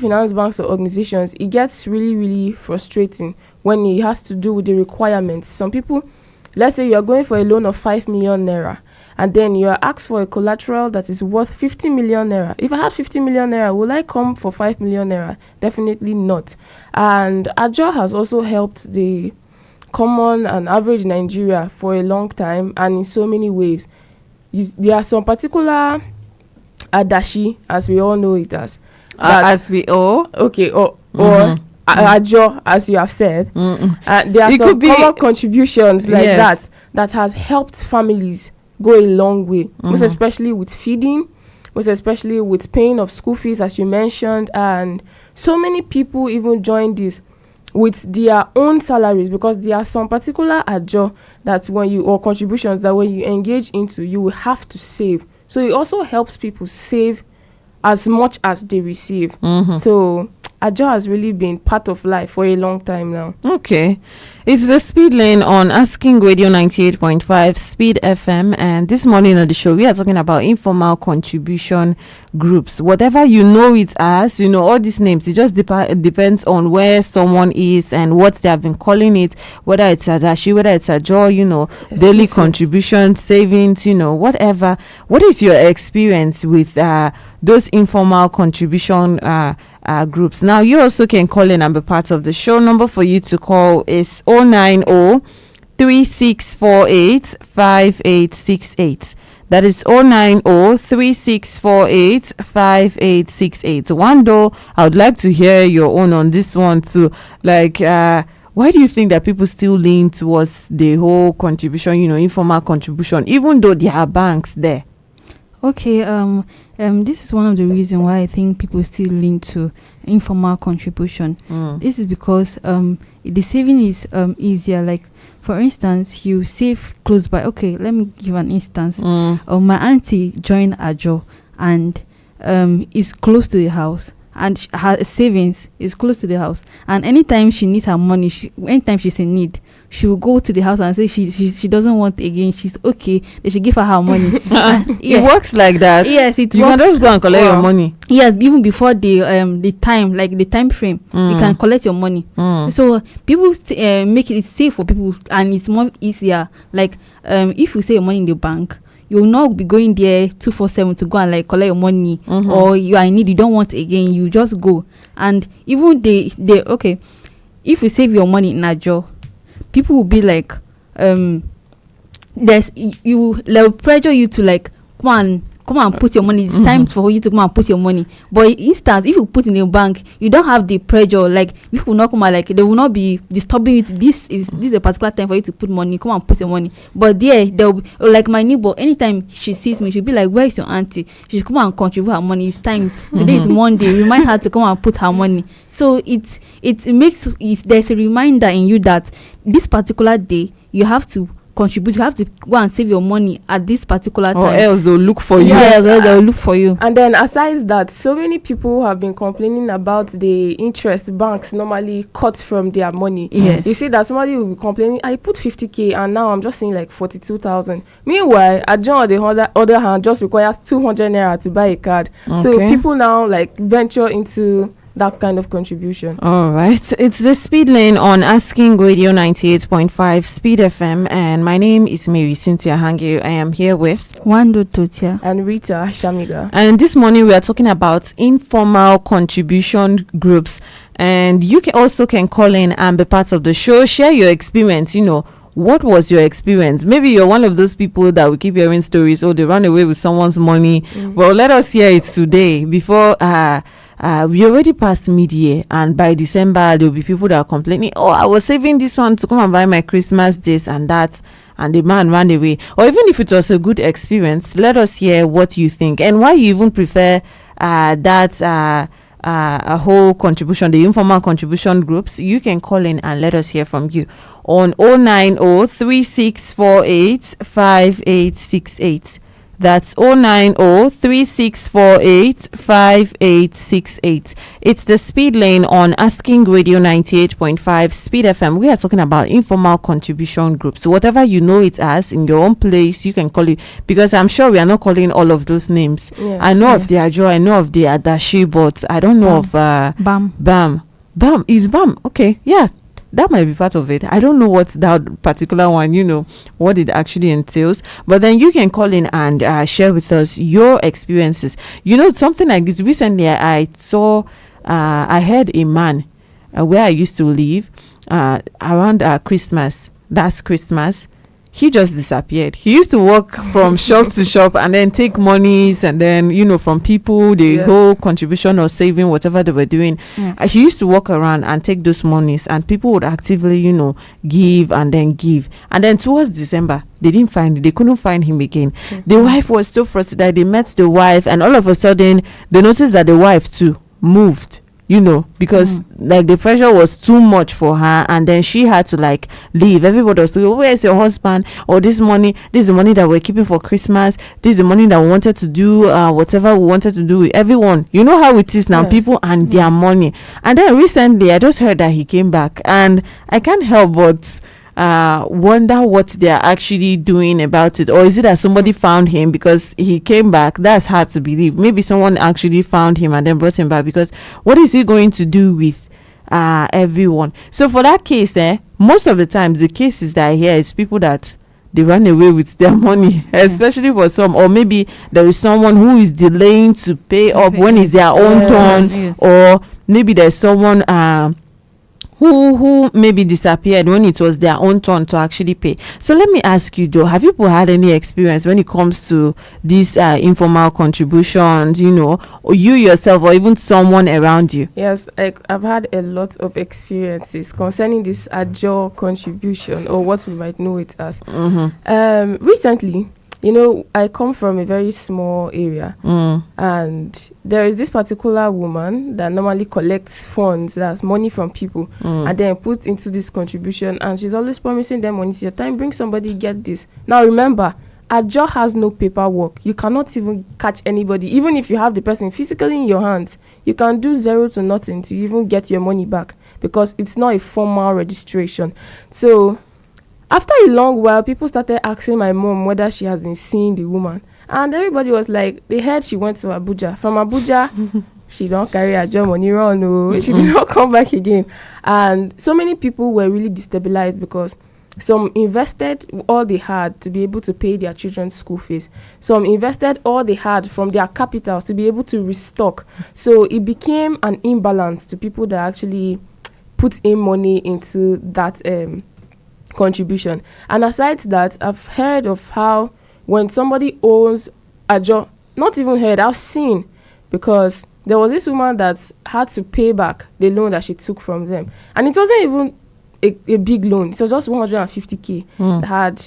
finance banks or organizations, it gets really, really frustrating when it has to do with the requirements. Some people, let's say you are going for a loan of 5 million naira, and then you are asked for a collateral that is worth 50 million naira. If I had 50 million naira, will I come for 5 million naira? Definitely not. And Ajo has also helped the common and average Nigeria for a long time, and in so many ways. There are some particular adashi, as we all know it as we all okay, or Ajo, as you have said. There are some common contributions like that has helped families go a long way, most especially with feeding, most especially with paying of school fees, as you mentioned. And so many people even join this with their own salaries, because there are some particular Ajo that or contributions that when you engage into, you will have to save. So it also helps people save as much as they receive. So Ajo has really been part of life for a long time now. Okay. It's the Speed Lane on Asking Radio 98.5 Speed FM, and this morning on the show we are talking about informal contribution groups. Whatever you know it as, all these names, it just depends on where someone is and what they have been calling it, whether it's Adashi, whether it's Ajo, daily contribution, savings, whatever. What is your experience with those informal contribution groups? Now, you also can call in and be part of the show. Number for you to call is 090-3648-5868. That is 090-3648-5868. Wandoo, I would like to hear your own on this one too. Why do you think that people still lean towards the whole contribution, informal contribution, even though there are banks there? Okay, this is one of the reasons why I think people still lean to informal contribution. This is because the saving is easier. Like, for instance, you save close by. Okay, let me give an instance. My auntie joined Ajo and is close to the house, and her savings is close to the house. And anytime she needs her money, anytime she's in need, she will go to the house and say she doesn't want again. She's okay. They should give her money. It works like that. Yes, it you works. You can just go and collect your money. Yes, even before the time, like the time frame, you can collect your money. So people make it safe for people, and it's more easier. Like if you save your money in the bank, you will not be going there 247 to go and collect your money, or you are in need, you don't want again, you just go. And even they okay, if you save your money in Ajo, people will be like, they'll pressure you to come and put your money. It's time for you to come and put your money. But instance, if you put in a bank, you don't have the pressure. Like, people will not come and they will not be disturbing you. This is a particular time for you to put money. Come and put your money. But they'll be like my neighbor. Anytime she sees me, she'll be like, "Where is your auntie? She should come and contribute her money. It's time. Today is Monday. Remind her to come and put her money." So it makes there's a reminder in you that this particular day you have to contribute. You have to go and save your money at this particular time, or else they'll look for you. Yes, they'll look for you. And then aside that, so many people have been complaining about the interest banks normally cut from their money. Yes, you see that somebody will be complaining, I put 50k and now I'm just seeing like 42,000. Meanwhile, Ajo on the other hand just requires 200 naira to buy a card. So people now venture into that kind of contribution. All right, it's the Speed Lane on Asking Radio 98.5 Speed FM, and my name is Marysyntia Hangeior. I am here with Wandoo Tortya and Rita Shamiga, and this morning we are talking about informal contribution groups. And you can call in and be part of the show, share your experience. What was your experience? Maybe you're one of those people that will keep hearing stories, they ran away with someone's money. Well, let us hear it today before we already passed mid-year, and by December there will be people that are complaining, I was saving this one to come and buy my Christmas this and that, and the man ran away. Or even if it was a good experience, let us hear what you think and why you even prefer that a whole contribution, the informal contribution groups. You can call in and let us hear from you on 090-3648-5868. That's 090-3648-5868. It's the speed lane on Asking Radio 98.5 Speed FM. We are talking about informal contribution groups. So whatever you know it as in your own place, you can call it, because I'm sure we are not calling all of those names. Yes, I know of the Ajo, I know of the Adashi, but I don't know of Bam. Bam is Bam. Okay, yeah, that might be part of it. I don't know what that particular one, what it actually entails. But then you can call in and share with us your experiences. Something like this. Recently, I heard a man where I used to live around Christmas. That's Christmas. He just disappeared. He used to walk from shop to shop and then take monies, and then from people, the whole contribution or saving, whatever they were doing. He used to walk around and take those monies, and people would actively give and then give. And then towards December, they couldn't find him again. The wife was so frustrated. They met the wife, and all of a sudden they noticed that the wife too moved, because the pressure was too much for her, and then she had to leave. Everybody was saying, where's your husband? Or this is the money that we're keeping for Christmas. This is the money that we wanted to do whatever we wanted to do with everyone. You know how it is now, people and their money. And then recently I just heard that he came back, and I can't help but wonder what they're actually doing about it. Or is it that somebody found him because he came back? That's hard to believe. Maybe someone actually found him and then brought him back, because what is he going to do with everyone? So for that case, most of the times the cases that I hear is people that they run away with their money, especially for some, or maybe there is someone who is delaying to pay up when it's their own turn, or maybe there's someone who maybe disappeared when it was their own turn to actually pay. So let me ask you though, have you had any experience when it comes to these informal contributions, or you yourself or even someone around you? Yes, I've had a lot of experiences concerning this Ajo contribution, or what we might know it as. Recently, I come from a very small area, and there is this particular woman that normally collects funds, that's money from people, and then puts into this contribution, and she's always promising them money. It's your time, bring somebody, get this. Now remember, Ajo has no paperwork. You cannot even catch anybody. Even if you have the person physically in your hands, you can do zero to nothing to even get your money back, because it's not a formal registration. So after a long while, people started asking my mom whether she has been seeing the woman. And everybody was like, they heard she went to Abuja. From Abuja, she don't carry her job money run. She did not come back again. And so many people were really destabilized, because some invested all they had to be able to pay their children's school fees. Some invested all they had from their capitals to be able to restock. So it became an imbalance to people that actually put in money into that contribution. And aside that, I've heard of how when somebody owns a job, not even heard, I've seen, because there was this woman that had to pay back the loan that she took from them, and it wasn't even a big loan. It was just 150k that had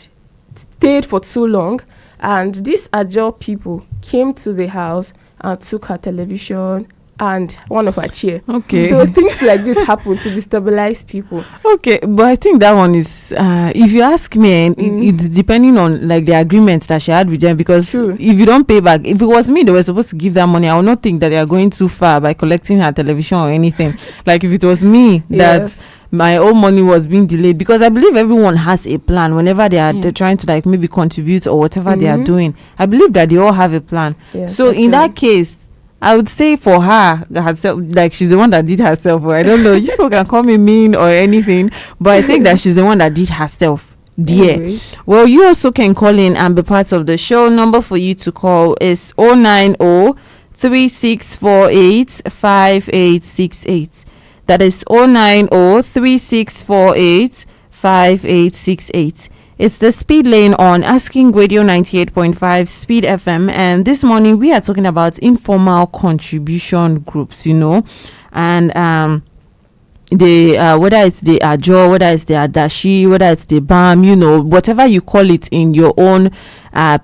stayed for too long, and these Ajo people came to the house and took her television and one of her chair. Okay. So things like this happen to destabilize people. Okay, but I think that one is, if you ask me, it's depending on the agreements that she had with them. Because if you don't pay back, if it was me, they were supposed to give that money. I would not think that they are going too far by collecting her television or anything. If it was me that my own money was being delayed, because I believe everyone has a plan whenever they're trying to maybe contribute or whatever they are doing. I believe that they all have a plan. Yes, so in that case, I would say for her herself, she's the one that did herself. Or I don't know, you people can call me mean or anything, but I think that she's the one that did herself. Dear. Well, you also can call in and be part of the show. Number for you to call is 090-3648-5868. That is 090-3648-5868. It's the speed lane on Asking Radio 98.5 Speed FM, and this morning we are talking about informal contribution groups, and whether it's the Ajo, whether it's the Adashi, whether it's the BAM, whatever you call it in your own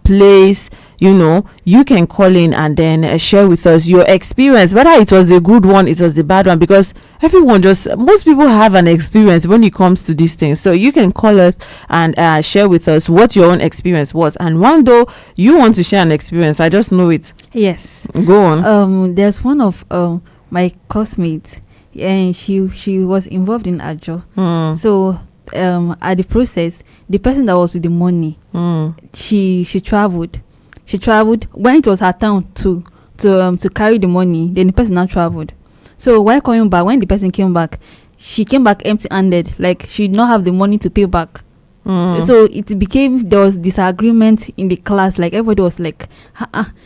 place, you can call in and then share with us your experience, whether it was a good one, it was a bad one, because most people have an experience when it comes to these things. So you can call us and share with us what your own experience was. And Wandoo, you want to share an experience, I just know it. Yes. Go on. There's one of my classmates, and she was involved in Ajo. So at the process, the person that was with the money, she traveled. When it was her turn to carry the money, then the person now traveled. So while coming back, when the person came back, she came back empty-handed, like she did not have the money to pay back. So there was disagreement in the class. Like everybody was like,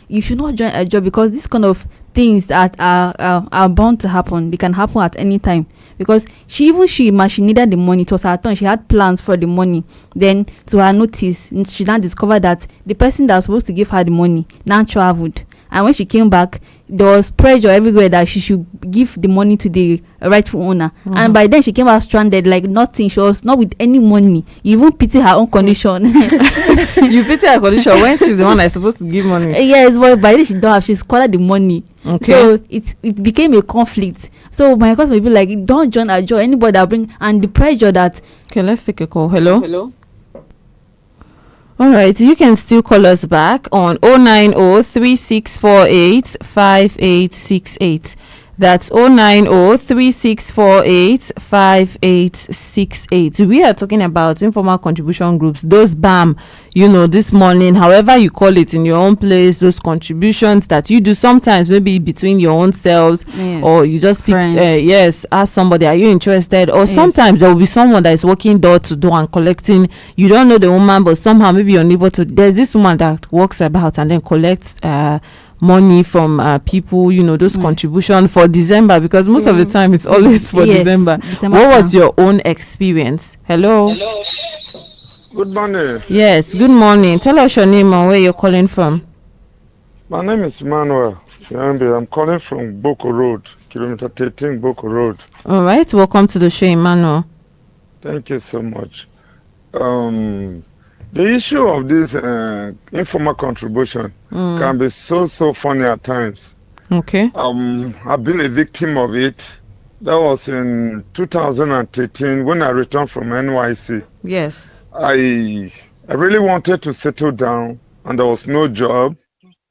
you should not join a job, because this kind of things that are bound to happen. They can happen at any time, because she needed the money. It was her turn. She had plans for the money. Then to her notice, she now discovered that the person that was supposed to give her the money now traveled. And when she came back, there was pressure everywhere that she should give the money to the rightful owner. And by then she came out stranded, like nothing. She was not with any money. You even pity her own condition. You pity her condition when she's the one that's supposed to give money. Yes, but by then she don't have. She squandered the money. Okay. So it became a conflict. So my cousin will be like, don't join a job. Anybody that bring, and the pressure that. Okay, let's take a call. Hello. All right, you can still call us back on 090-3648-5868. That's 090-3648-5868. We are talking about informal contribution groups, those BAM, this morning, however you call it in your own place, those contributions that you do sometimes, maybe between your own selves, or you just ask somebody, are you interested? Or sometimes there will be someone that is working door to door and collecting. You don't know the woman, but somehow maybe your neighbor there's this woman that walks about and then collects money from people, those contribution for December, because most of the time it's always for December. What was your own experience? Hello. Good morning. Yes, good morning. Tell us your name and where you're calling from. My name is Emmanuel. I'm calling from Boko Road, kilometer 13 Boko Road. All right, welcome to the show, Emmanuel. Thank you so much. The issue of this informal contribution can be so funny at times. Okay. I've been a victim of it. That was in 2013 when I returned from NYC. Yes. I really wanted to settle down, and there was no job.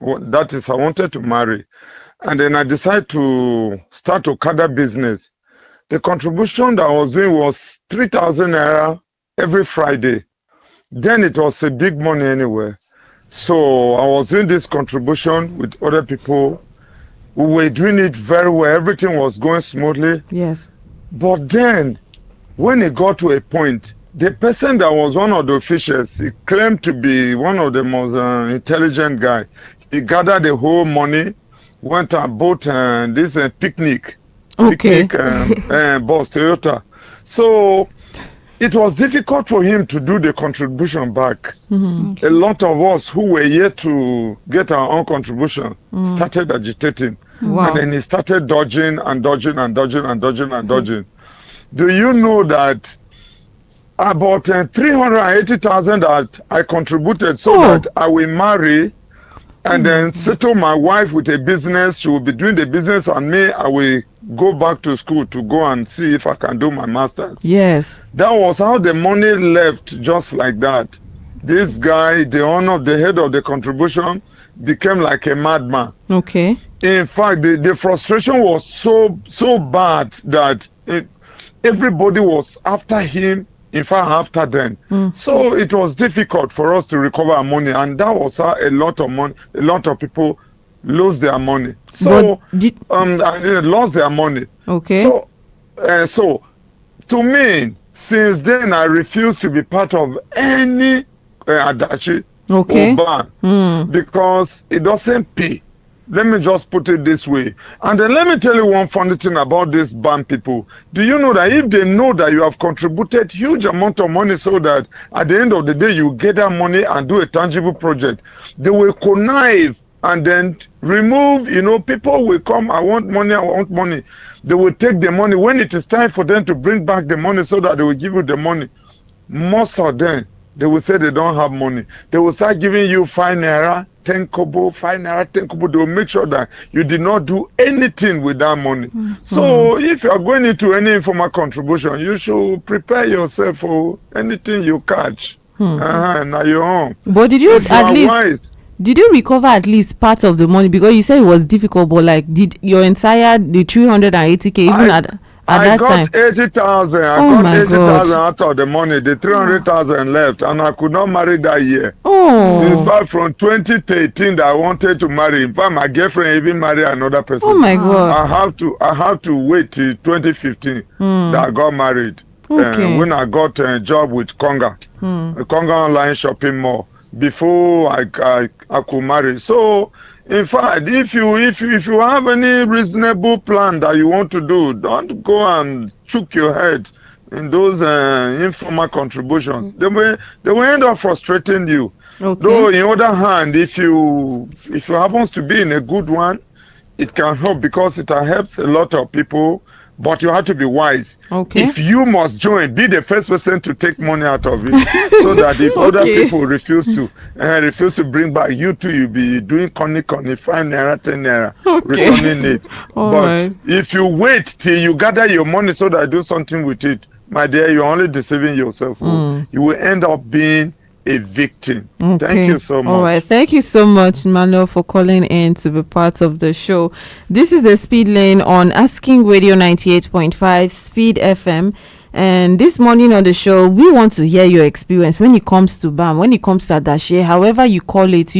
That is, I wanted to marry. And then I decided to start Okada business. The contribution that I was doing was 3,000 naira every Friday. Then it was a big money anyway. So I was doing this contribution with other people. We were doing it very well. Everything was going smoothly. Yes. But then, when it got to a point, the person that was one of the officials, he claimed to be one of the most intelligent guy. He gathered the whole money, went and bought this picnic. Okay. Bus Toyota. So it was difficult for him to do the contribution back. A lot of us who were yet to get our own contribution started agitating. Wow. And then he started dodging and dodging and dodging and dodging and dodging. Do you know that about 380,000 that I contributed so that I will marry and then settle my wife with a business? She will be doing the business, and me, I will go back to school to go and see if I can do my master's. Yes. That was how the money left, just like that. This guy, the head of the contribution, became like a madman. Okay. In fact, the frustration was so bad that everybody was after him. In fact, after then. So it was difficult for us to recover our money, and that was how a lot of people lose their money. So lost their money. Okay. So to me, since then I refuse to be part of any adachi or ban because it doesn't pay. Let me just put it this way. And then let me tell you one funny thing about these ban people. Do you know that if they know that you have contributed huge amount of money so that at the end of the day you get that money and do a tangible project, they will connive and then remove, people will come, I want money. They will take the money. When it is time for them to bring back the money so that they will give you the money, most of them, they will say they don't have money. They will start giving you 5 naira, 10 kobo, 5 naira, 10 kobo. They will make sure that you did not do anything with that money. So if you are going into any informal contribution, you should prepare yourself for anything you catch. Now your own. But did you did you recover at least part of the money? Because you said it was difficult, but like, did your entire the 380k even at that time? I got 80,000. I got 80,000 out of the money. The 300,000 left, and I could not marry that year. In fact, from 2013, that I wanted to marry. In fact, my girlfriend even married another person. Oh my God! I have to wait till 2015 that I got married. When I got a job with Konga, Konga online shopping mall, before I could marry. So in fact, if you have any reasonable plan that you want to do, don't go and choke your head in those informal contributions. They will end up frustrating you. Though in other hand, if you happens to be in a good one, it can help because it helps a lot of people. But you have to be wise. If you must join, be the first person to take money out of it, so that if other people refuse to bring back, you too, you'll be doing conny 5 naira, 10 naira, returning it. But if you wait till you gather your money so that you do something with it, my dear, you're only deceiving yourself. You will end up being a victim. Thank you so much. All right, thank you so much, Manuel, for calling in to be part of the show. This is the Speed Lane on Asking Radio 98.5 Speed FM. And this morning on the show, we want to hear your experience when it comes to BAM, when it comes to Adashi, however you call it,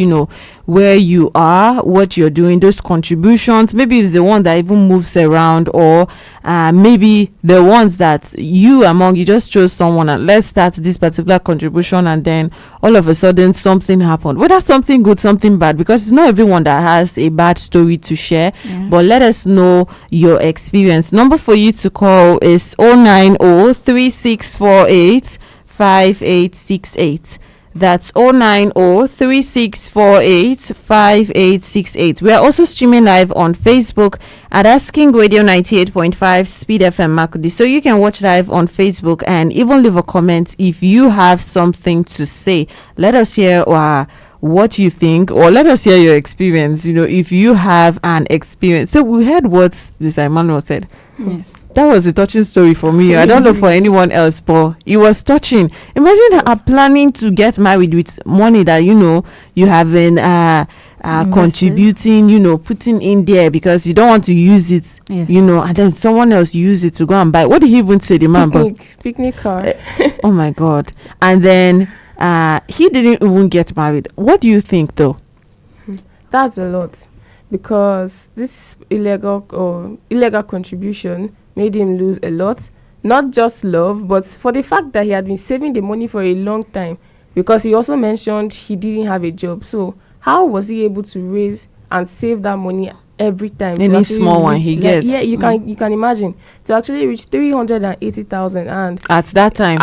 where you are, what you're doing, those contributions. Maybe it's the one that even moves around, or maybe the ones that you just chose someone and let's start this particular contribution, and then all of a sudden something happened. Whether something good, something bad, because it's not everyone that has a bad story to share. But let us know your experience. Number for you to call is 090-3648-5868. That's 090-3648-5868. We are also streaming live on Facebook at Asking Radio 98.5 Speed FM Makudi. So you can watch live on Facebook and even leave a comment if you have something to say. Let us hear what you think, or let us hear your experience, if you have an experience. So we heard what Mr. Emmanuel said. Yes. That was a touching story for me. I don't know for anyone else, but it was touching. Imagine her planning to get married with money that you have been contributing, putting in there because you don't want to use it, and then someone else use it to go and buy. What did he even say, the man? Picnic car. Oh my God! And then he didn't even get married. What do you think, though? That's a lot, because this illegal contribution made him lose a lot, not just love, but for the fact that he had been saving the money for a long time, because he also mentioned he didn't have a job. So how was he able to raise and save that money every time? Any small one he gets. Yeah, you can imagine, to actually reach 380,000, and at that time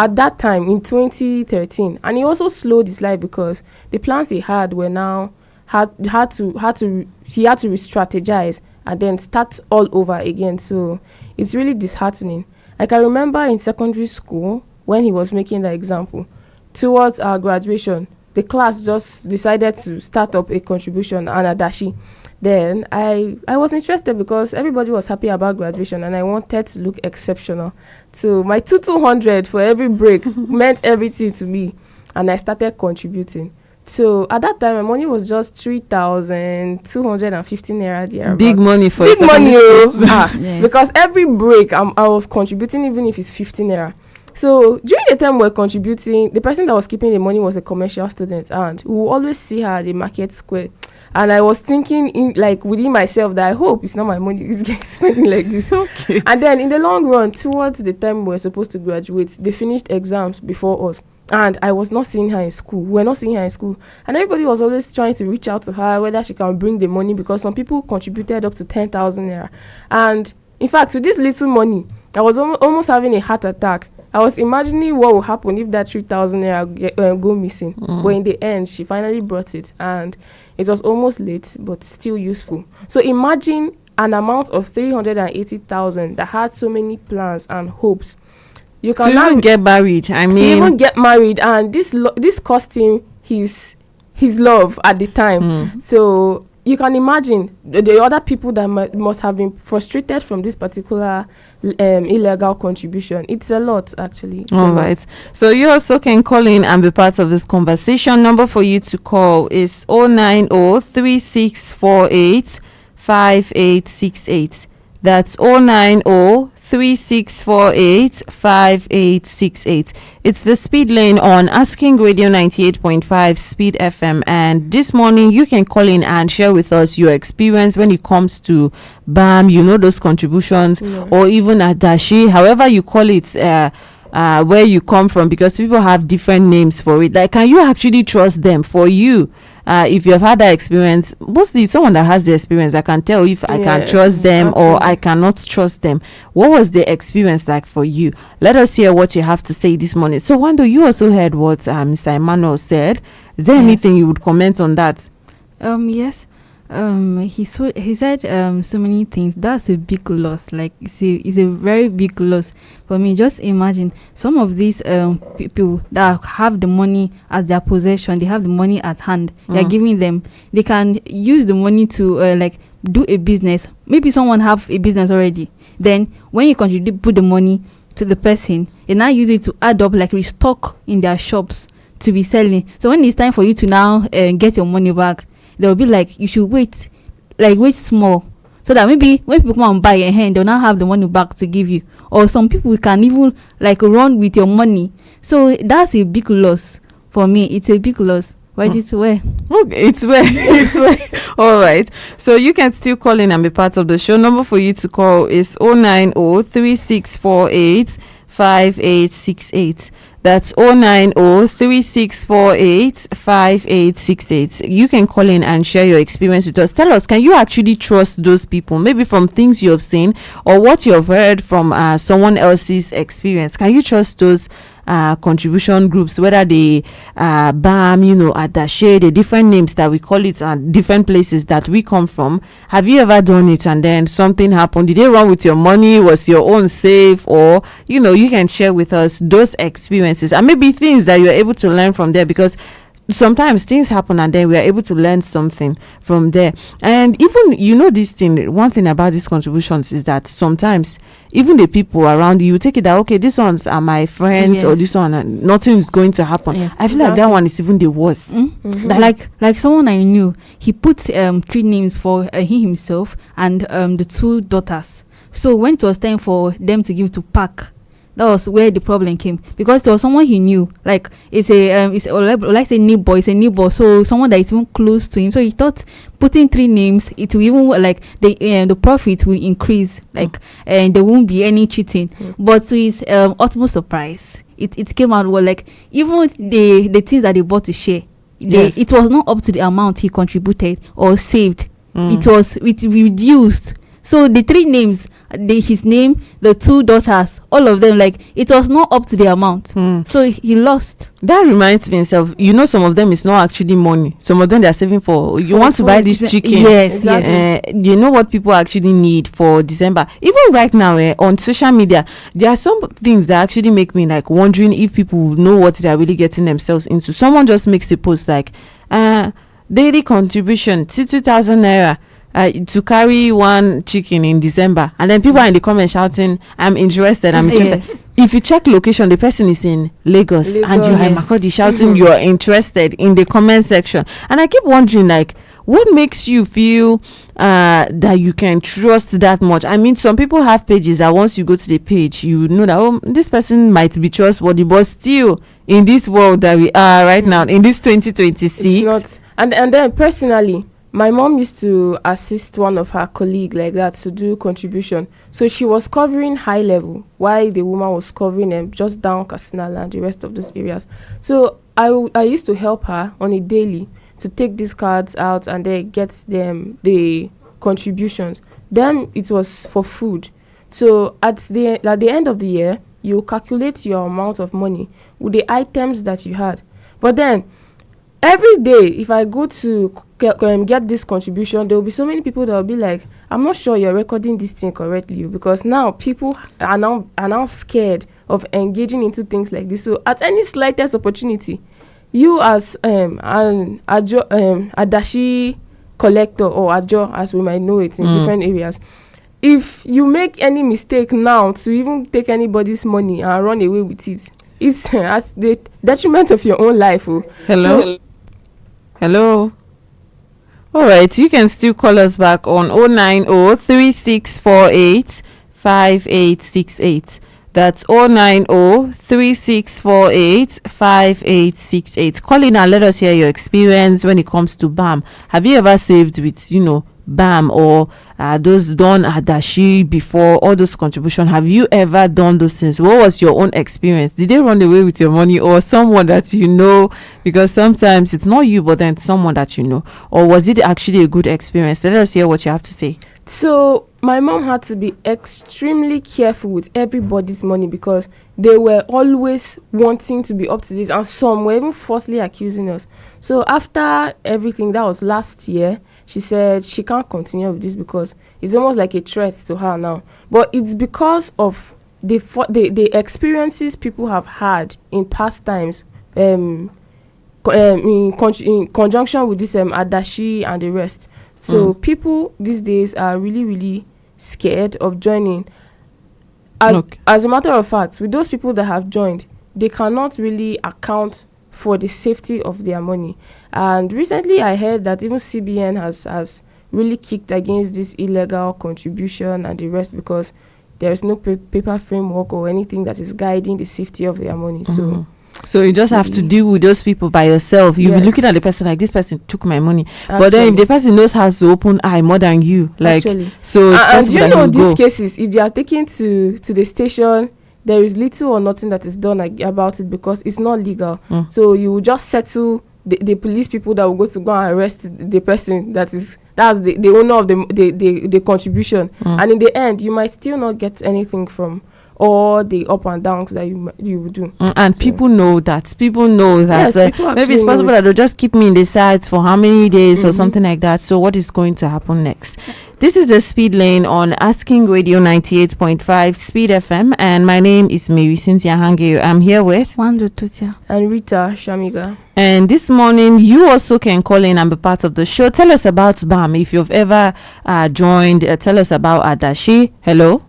in 2013. And he also slowed his life because the plans he had were now had to re-strategize and then start all over again. So it's really disheartening. I can remember in secondary school when he was making the example, towards our graduation, the class just decided to start up a contribution and Adashi. Then I was interested because everybody was happy about graduation and I wanted to look exceptional. So my 200 for every break meant everything to me, and I started contributing. So at that time, my money was just 3,250 naira there. Big money for big money, Yes. Because every break I was contributing, even if it's 15 naira. So during the time we're contributing, the person that was keeping the money was a commercial student, and we will always see her at the market square. And I was thinking within myself that I hope it's not my money is getting spending like this. Okay. And then in the long run, towards the time we're supposed to graduate, they finished exams before us. And I was not seeing her in school. We were not seeing her in school. And everybody was always trying to reach out to her, whether she can bring the money, because some people contributed up to 10,000 naira. And in fact, with this little money, I was almost having a heart attack. I was imagining what would happen if that 3,000 naira go missing. But in the end, she finally brought it. And it was almost late, but still useful. So imagine an amount of 380,000 that had so many plans and hopes. You can even get married. To even get married, and this cost him his his love at the time. So you can imagine the other people that must have been frustrated from this particular illegal contribution. It's a lot, actually. All right. So you also can call in and be part of this conversation. Number for you to call is 090-3648-5868. That's 090-3648-5868. It's the speed lane on Asking Radio 98.5 Speed FM. And this morning, you can call in and share with us your experience when it comes to BAM, those contributions, or even Adashi, however you call it, where you come from, because people have different names for it. Like, can you actually trust them? For you, if you have had that experience, mostly someone that has the experience, I can tell if I can trust them or I cannot trust them. What was the experience like for you? Let us hear what you have to say this morning. So, Wandoo, you also heard what Mr. Emmanuel said. Is there anything you would comment on that? Yes. He said so many things. That's a big loss. Like, it's a very big loss for me. Just imagine some of these people that have the money at their possession, they have the money at hand, they're giving them, they can use the money to like do a business. Maybe someone have a business already, then when you put the money to the person, they now use it to add up, like restock in their shops to be selling. So when it's time for you to now get your money back, they'll be like, you should wait small, so that maybe when people come and buy a hand, they'll now have the money back to give you. Or some people can even like run with your money. So that's a big loss for me. It's a big loss. But it's where? Okay, it's where. It's where. All right. So you can still call in and be part of the show. Number for you to call is 090-3648-5868. That's 090-3648-5868. You can call in and share your experience with us. Tell us, can you actually trust those people? Maybe from things you have seen or what you have heard from someone else's experience. Can you trust those contribution groups, whether they BAM, Adashi, the different names that we call it and different places that we come from? Have you ever done it and then something happened? Did they run with your money? Was your own safe? Or you can share with us those experiences and maybe things that you're able to learn from there, because sometimes things happen and then we are able to learn something from there. And even this thing, one thing about these contributions is that sometimes even the people around you take it that, okay, these ones are my friends, or this one, nothing is going to happen. I feel like that one is even the worst. Like someone I knew, he put 3 names for he himself and the 2 daughters. So when it was time for them to give to pack, that was where the problem came, because there was someone he knew, like it's a neighbor, it's a neighbor, so someone that is even close to him. So he thought putting 3 names, it will even like the profit will increase, and there won't be any cheating. But to his utmost surprise, it came out well, like even the things that they bought to share, it was not up to the amount he contributed or saved. It reduced. So the 3 names, his name, the 2 daughters, all of them, like it was not up to the amount. So he lost. That reminds me of, some of them is not actually money. Some of them they are saving for, you want to buy this chicken. Yes, exactly. You know what people actually need for December. Even right now on social media, there are some things that actually make me like wondering if people know what they are really getting themselves into. Someone just makes a post like, daily contribution, 2,000 naira. To carry 1 chicken in December, and then people are in the comments shouting, I'm interested. Yes. If you check location, the person is in Lagos. And you are in Makurdi shouting you are interested in the comment section. And I keep wondering, like, what makes you feel that you can trust that much? I mean, some people have pages that once you go to the page, you know that this person might be trustworthy, but still in this world that we are right now, in this 2026, it's not. And then personally, my mom used to assist one of her colleagues like that to do contribution. So she was covering high level while the woman was covering just down Kasinala and the rest of those areas. So I used to help her on a daily to take these cards out and then get them the contributions. Then it was for food. So at the end of the year, you calculate your amount of money with the items that you had. But then every day, if I go to get this contribution, there will be so many people that will be like, I'm not sure you're recording this thing correctly, because now people are now scared of engaging into things like this. So at any slightest opportunity, you as an adashi collector or ajo, as we might know it in different areas, if you make any mistake now to even take anybody's money and run away with it, it's at the detriment of your own life. Hello. All right, you can still call us back on 090-3648-5868. That's 090-3648-5868. Call in and let us hear your experience when it comes to BAM. Have you ever saved with, BAM or those done adashi before, all those contribution? Have you ever done those things? What was your own experience? Did they run away with your money, or someone that you know? Because sometimes it's not you, but then someone that you know. Or was it actually a good experience? Let us hear what you have to say. So my mom had to be extremely careful with everybody's money because they were always wanting to be up to this, and some were even falsely accusing us. So after everything, that was last year, she said she can't continue with this because it's almost like a threat to her now. But it's because of the experiences people have had in past times, in conjunction with this adashi and the rest. So people these days are really, really scared of joining. As a matter of fact, with those people that have joined, they cannot really account for the safety of their money. And recently I heard that even CBN has really kicked against this illegal contribution and the rest because there is no paper framework or anything that is guiding the safety of their money. So you just have to deal with those people by yourself. You'll be looking at the person like, this person took my money. But then if the person knows how to open eye more than you, like, so it's and you know these cases, if they are taken to the station, there is little or nothing that is done about it because it's not legal. So you will just settle the police people that will go to and arrest the person that's the owner of the contribution. And in the end, you might still not get anything from or the up and downs that you would do. And people know that. Yes, maybe it's possible that they'll just keep me in the sites for how many days or something like that. So what is going to happen next? This is the Speed Lane on Asking Radio 98.5 Speed FM, and my name is Marysyntia Hangeior. I'm here with Wandoo Tortya and Rita Shamiga. And this morning, you also can call in and be part of the show. Tell us about BAM. If you've ever joined, tell us about Adashi. Hello?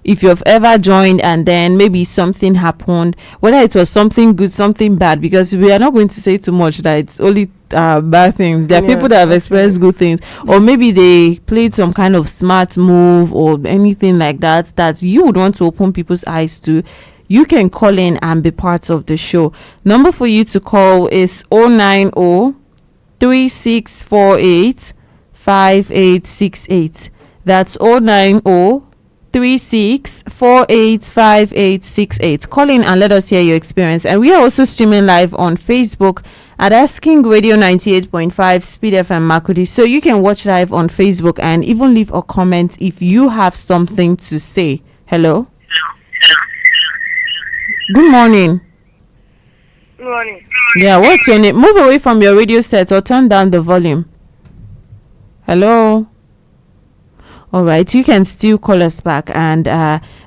If you've ever joined and then maybe something happened, whether it was something good, something bad, because we are not going to say too much that it's only bad things. There are people that have experienced good things, or maybe they played some kind of smart move or anything like that you would want to open people's eyes to. You can call in and be part of the show. Number for you to call is 090-3648-5868. That's 090-3648-5868. Call in and let us hear your experience. And we are also streaming live on Facebook at Asking Radio 98.5 Speed FM Makudi. So you can watch live on Facebook and even leave a comment if you have something to say. Hello? Good morning. Good morning. Yeah, what's your name? Move away from your radio set or turn down the volume. Hello? All right, you can still call us back and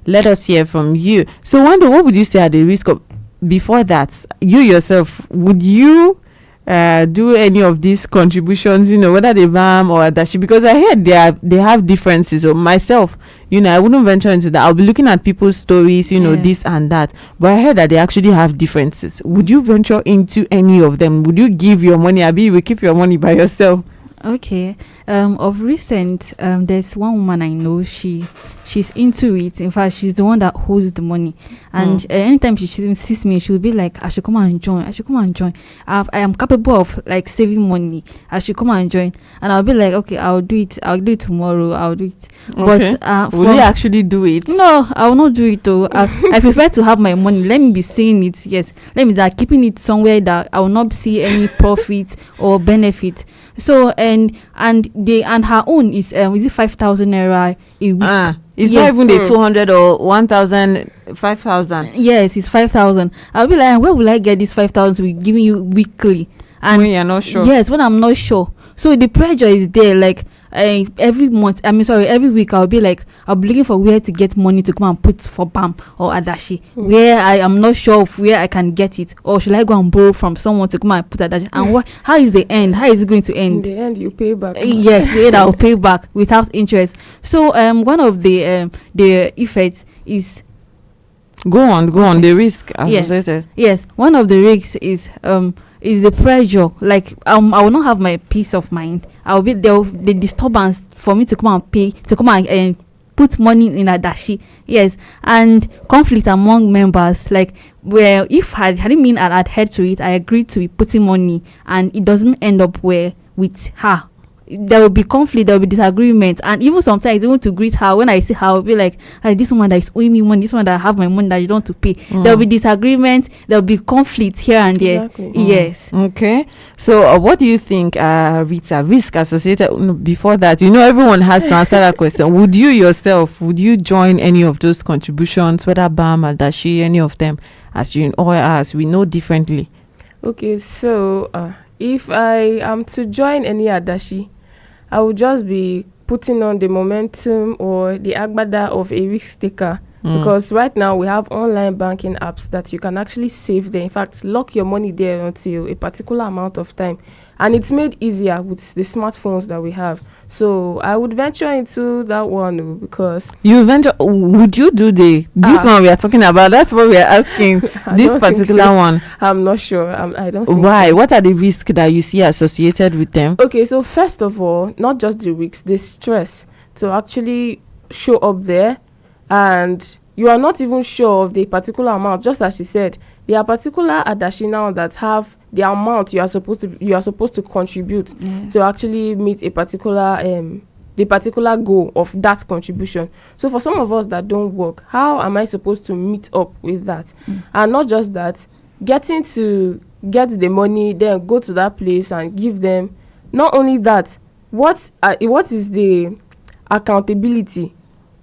let us hear from you. So, Wandoo, what would you say are the risk of, before that, you yourself, would you do any of these contributions, whether they BAM or Adashi? Because I heard they have differences. So myself, I wouldn't venture into that. I'll be looking at people's stories, this and that. But I heard that they actually have differences. Would you venture into any of them? Would you give your money? Abi, you will keep your money by yourself? Okay. Of recent, there's one woman I know. She's into it. In fact, she's the one that holds the money. And anytime she sees me, she'll be like, "I should come and join. I am capable of saving money. I should come and join." And I'll be like, "Okay, I'll do it. I'll do it tomorrow. I'll do it." Okay. But will you actually do it? No, I will not do it though. I prefer to have my money. Let me be seeing it. Yes, let me keeping it somewhere that I will not see any profit or benefit. So and her own is it 5,000 naira a week? It's not even the 200 or 1,000, 5,000. Yes, it's 5,000. I'll be like, where will I get this 5,000 to be giving you weekly? And when you're not sure. Yes, when I'm not sure. So the pressure is there. every month, every week I'll be looking for where to get money to come and put for BAM or Adashi, where I am not sure of where I can get it, or should I go and borrow from someone to come and put Adashi, and how is the end? How is it going to end? In the end, you pay back. Yes, I'll pay back without interest. So one of the effects is go on the risk associated. Yes, one of the risks is the pressure. I will not have my peace of mind. I will be the disturbance for me to come and pay, to come and put money in Adashi. Yes, and conflict among members, where if I didn't mean I adhered to it, I agreed to putting money, and it doesn't end up with her. There will be conflict, there will be disagreement, and even sometimes even to greet her, when I see her, I'll be like, this one that is owing me money, this one that I have my money that you don't want to pay. There will be disagreement, there will be conflict here and there. Exactly. Yes. Okay, so what do you think, Rita, risk associated? Before that, everyone has to answer that question. Would you join any of those contributions, whether BAM, Adashi, any of them, as we know differently? Okay, so if I am to join any Adashi, I will just be putting on the momentum or the agbada of a risk taker, because right now we have online banking apps that you can actually save there. In fact, lock your money there until a particular amount of time, and it's made easier with the smartphones that we have. So I would venture into that one, because would you do this one we are talking about? That's what we are asking. This particular one, I'm not sure. I don't think why so. What are the risks that you see associated with them? Okay, so first of all, not just the risks, the stress to actually show up there, and you are not even sure of the particular amount. Just as she said, there are particular Adashi now that have the amount you are supposed to contribute to actually meet a particular the particular goal of that contribution. So for some of us that don't work, how am I supposed to meet up with that? And not just that, getting to get the money, then go to that place and give them. Not only that, what is the accountability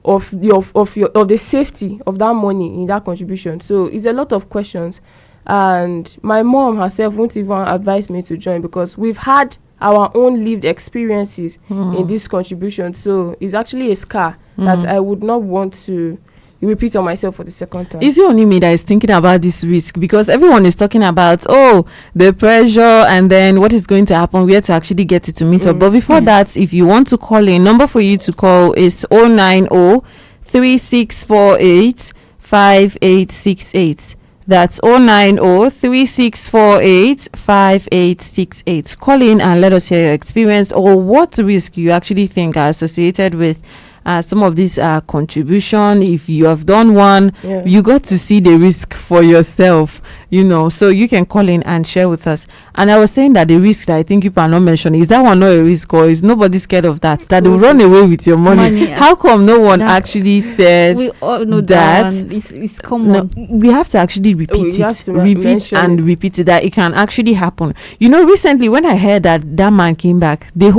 of the safety of that money in that contribution? So it's a lot of questions, and my mom herself won't even advise me to join, because we've had our own lived experiences in this contribution. So it's actually a scar that I would not want to repeat on myself for the second time. Is it only me that is thinking about this risk? Because everyone is talking about the pressure, and then what is going to happen, where to actually get it to meet up. But before that, if you want to call in, number for you to call is 090-3648-5868. That's 090-3648-5868. Call in and let us hear your experience, or what risk you actually think are associated with some of these contribution. If you have done one, you got to see the risk for yourself, so you can call in and share with us. And I was saying that the risk that I think people are not mentioning, is that one not a risk, or is nobody scared of that they'll run away with your money? How come no one actually said we all know that it's common? No, we have to actually repeat it, that it can actually happen. Recently when I heard that man came back, the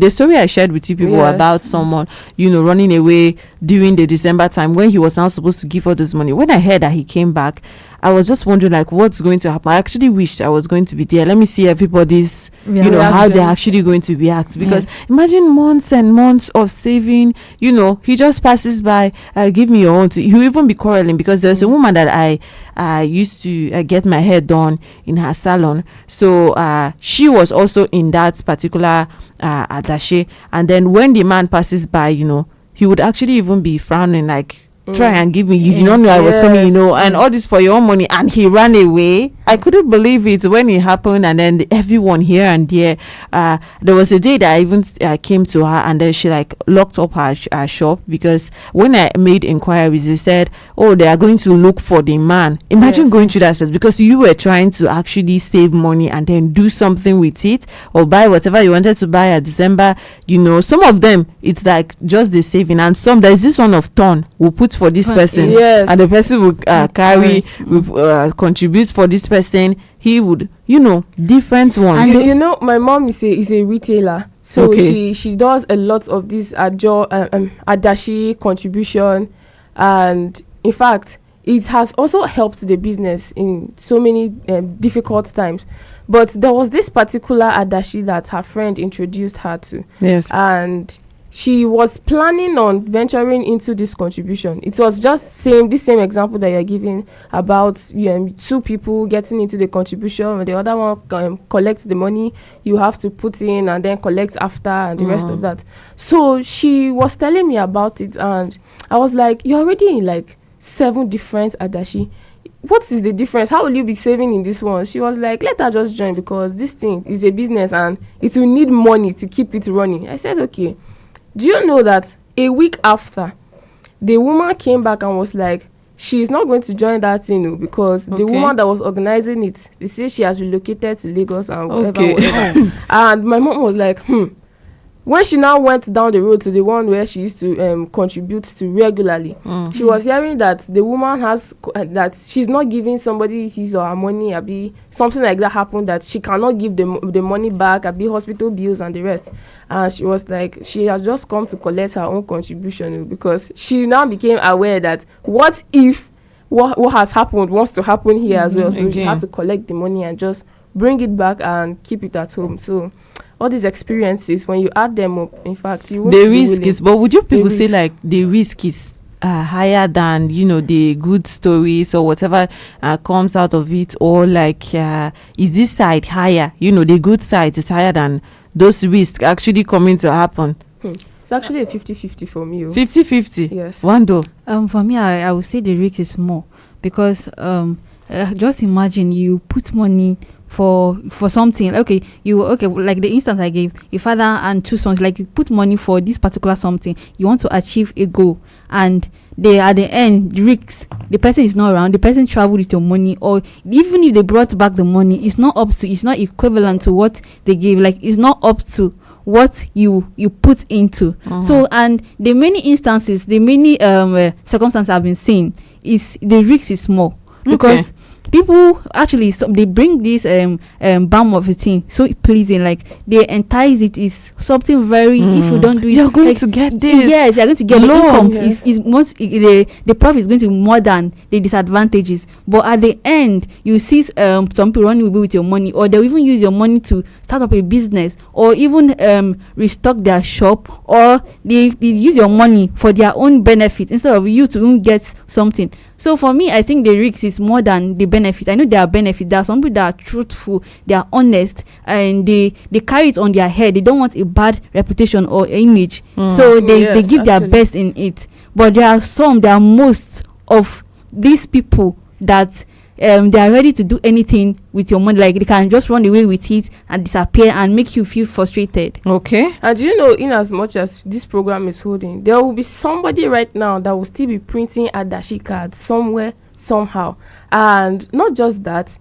story I shared with you people about someone running away during the December time, when he was now supposed to give all this money. When I heard that he came back, I was just wondering what's going to happen. I actually wished I was going to be there. Let me see everybody's how they're actually going to react, because imagine months and months of saving. He just passes by, give me your own. He'll even be quarreling, because there's a woman that I used to get my hair done in her salon. So she was also in that particular attaché, and then when the man passes by, he would actually even be frowning, try and give me, you did not know I was coming, and all this for your own money, and he ran away. I couldn't believe it when it happened. And then everyone here and there, there was a day that I even came to her, and then she locked up her shop, because when I made inquiries, they said, they are going to look for the man. Imagine going through that, because you were trying to actually save money and then do something with it, or buy whatever you wanted to buy at December. Some of them, it's just the saving, and some, there's this one of turn, we'll put for this person, and the person will carry, will contribute for this person. He would, different ones. And my mom is a retailer, so she does a lot of this Adashi contribution, and in fact, it has also helped the business in so many difficult times. But there was this particular adashi that her friend introduced her to. Yes. And she was planning on venturing into this contribution. It was just this same example that you're giving about two people getting into the contribution, and the other one collects the money you have to put in and then collect after, and the rest of that. So she was telling me about it, and I was like, you're already in like 7 different adashi. What is the difference? How will you be saving in this one? She was like, let her just join, because this thing is a business and it will need money to keep it running. I said, okay. Do you know that a week after, the woman came back and was like, she's not going to join that thing because the woman that was organizing it, they say she has relocated to Lagos and whatever. And my mom was like, When she now went down the road to the one where she used to contribute to regularly, she was hearing that the woman has that she's not giving somebody his or her money, abi something like that happened, that she cannot give the money back, abi hospital bills and the rest. And she was like, she has just come to collect her own contribution, because she now became aware that what if what has happened wants to happen here as well. So she had to collect the money and just bring it back and keep it at home. So all these experiences, when you add them up, in fact, you won't the be risk willing. is, but would you people say like the risk is higher than the good stories or whatever comes out of it, or like is this side higher? The good side is higher than those risks actually coming to happen. It's actually a 50-50 for me. 50-50. Yes. Wandoo. For me, I would say the risk is more, because just imagine you put money for something. Like the instance I gave, a father and 2 sons, like you put money for this particular something, you want to achieve a goal, and they at the end, the risks, the person is not around, the person traveled with your money, or even if they brought back the money, it's not equivalent to what they gave. Like it's not up to what you put into. So, and the many instances, the many circumstances I've been seeing, is the risk is small, because people actually they bring this balm of a thing so pleasing, like they entice it is something very if you don't do it, you're going to get this. Yes, you're going to get the income. Yes. Is most the profit is going to be more than the disadvantages. But at the end, you see some people running away with your money, or they'll even use your money to start up a business, or even restock their shop, or they use your money for their own benefit instead of you to even get something. So for me, I think the risk is more than the benefits. I know there are benefits. There are some people that are truthful, they are honest, and they carry it on their head. They don't want a bad reputation or image, so they give their best in it. But there are most of these people that they are ready to do anything with your money. Like they can just run away with it and disappear and make you feel frustrated. Okay. And do you know, in as much as this program is holding, there will be somebody right now that will still be printing adashi cards somewhere, somehow. And not just that,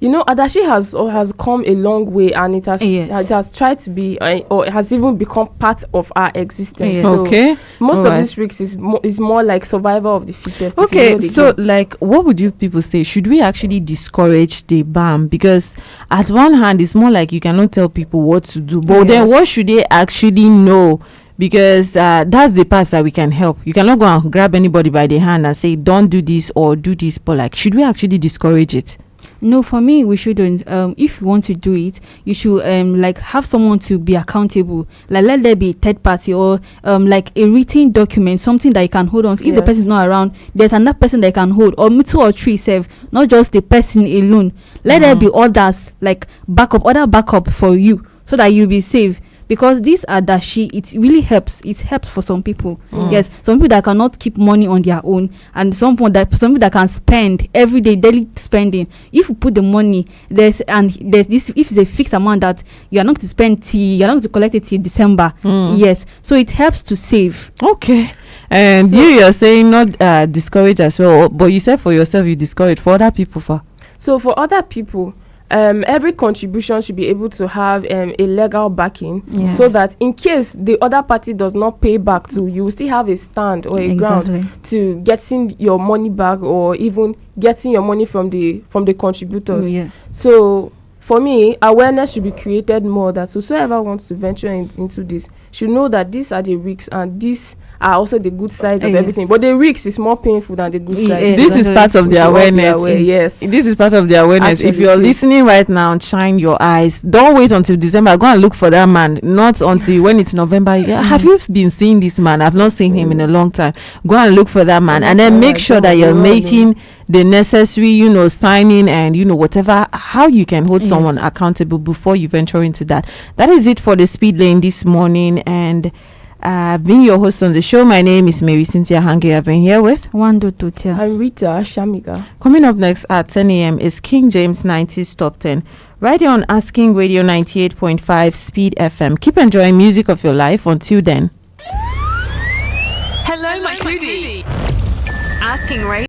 adashi has come a long way, and it has tried to be, or it has even become part of our existence. Yes. So Okay. most of this risk is more like survival of the fittest. Okay, so like, what would you people say? Should we actually discourage the BAM? Because at one hand, it's more like you cannot tell people what to do, but then what should they actually know? Because that's the part that we can help. You cannot go and grab anybody by the hand and say, don't do this or do this. But like, should we actually discourage it? No, for me, we shouldn't. If you want to do it, you should like have someone to be accountable. Like let there be a third party, or like a written document, something that you can hold on to. If the person is not around, there's another person that you can hold, or 2 or 3 self, not just the person alone. Let there be others, like other backup for you, so that you'll be safe. Because this adashi, it really helps. It helps for some people. Yes, some people that cannot keep money on their own, and some people that can spend every day, daily spending. If you put the money, there's this. If it's a fixed amount that you are not to spend you're not to collect it till December. Yes, so it helps to save. Okay, and so, you're saying not discourage as well, but you said for yourself you discourage. For other people, so for other people. Every contribution should be able to have a legal backing, so that in case the other party does not pay back to you, will still have a stand or a ground to getting your money back, or even getting your money from the contributors. Yes. So for me, awareness should be created more, that whosoever wants to venture into this should know that these are the risks and these are also the good sides of everything. But the risk is more painful than the good sides. This is part of the awareness. Yes. This is part of the awareness. Actually, if you're listening right now, shine your eyes. Don't wait until December. Go and look for that man. Not until when it's November. Have you been seeing this man? I've not seen him in a long time. Go and look for that man. And then make sure that you're making the necessary, signing and, whatever, how you can hold someone accountable before you venture into that. That is it for the Speed Lane this morning. And I've been your host on the show. My name is Marysyntia Hangeior. I've been here with Wandoo Tortya. I'm Rita Shamiga. Coming up next at 10 a.m. is King James 90s Top 10. Right here on Asking Radio 98.5 Speed FM. Keep enjoying music of your life. Until then. Hello, my Cootie. Asking Radio.